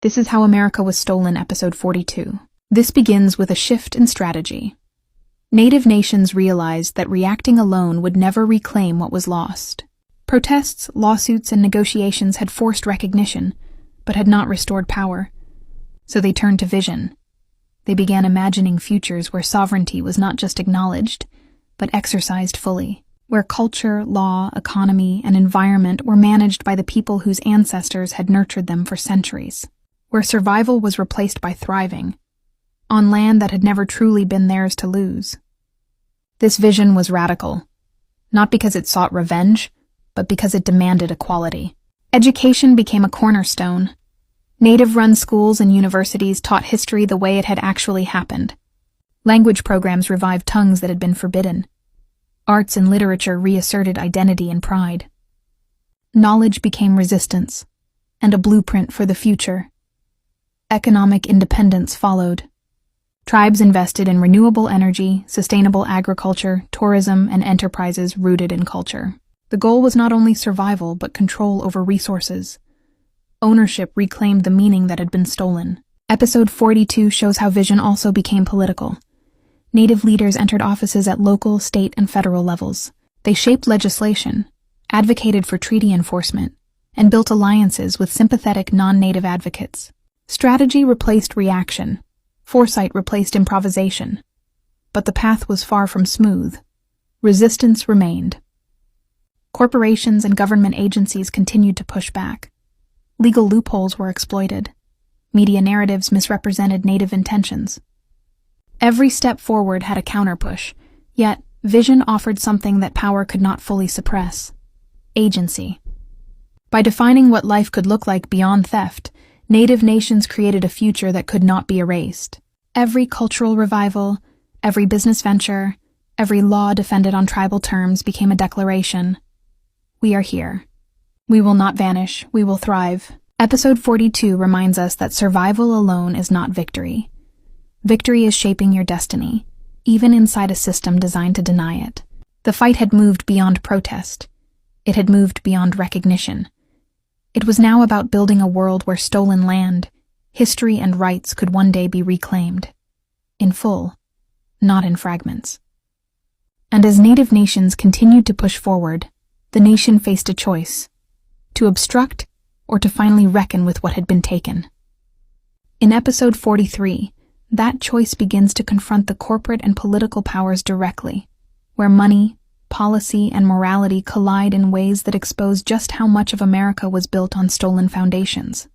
This is How America Was Stolen, Episode 42. This begins with a shift in strategy. Native nations realized that reacting alone would never reclaim what was lost. Protests, lawsuits, and negotiations had forced recognition, but had not restored power. So they turned to vision. They began imagining futures where sovereignty was not just acknowledged, but exercised fully, where culture, law, economy, and environment were managed by the people whose ancestors had nurtured them for centuries, where survival was replaced by thriving, on land that had never truly been theirs to lose. This vision was radical, not because it sought revenge, but because it demanded equality. Education became a cornerstone. Native-run schools and universities taught history the way it had actually happened. Language programs revived tongues that had been forbidden. Arts and literature reasserted identity and pride. Knowledge became resistance, and a blueprint for the future. Economic independence followed. Tribes invested in renewable energy, sustainable agriculture, tourism, and enterprises rooted in culture. The goal was not only survival, but control over resources. Ownership reclaimed the meaning that had been stolen. Episode 42 shows how vision also became political. Native leaders entered offices at local, state, and federal levels. They shaped legislation, advocated for treaty enforcement, and built alliances with sympathetic non-native advocates. Strategy replaced reaction. Foresight replaced improvisation. But the path was far from smooth. Resistance remained. Corporations and government agencies continued to push back. Legal loopholes were exploited. Media narratives misrepresented native intentions. Every step forward had a counterpush, yet vision offered something that power could not fully suppress: agency. By defining what life could look like beyond theft, Native nations created a future that could not be erased. Every cultural revival, every business venture, every law defended on tribal terms became a declaration. We are here. We will not vanish. We will thrive. Episode 42 reminds us that survival alone is not victory. Victory is shaping your destiny, even inside a system designed to deny it. The fight had moved beyond protest. It had moved beyond recognition. It was now about building a world where stolen land, history, and rights could one day be reclaimed. In full, not in fragments. And as Native nations continued to push forward, the nation faced a choice: to obstruct or to finally reckon with what had been taken. In Episode 43, that choice begins to confront the corporate and political powers directly, where money, policy, and morality collide in ways that expose just how much of America was built on stolen foundations.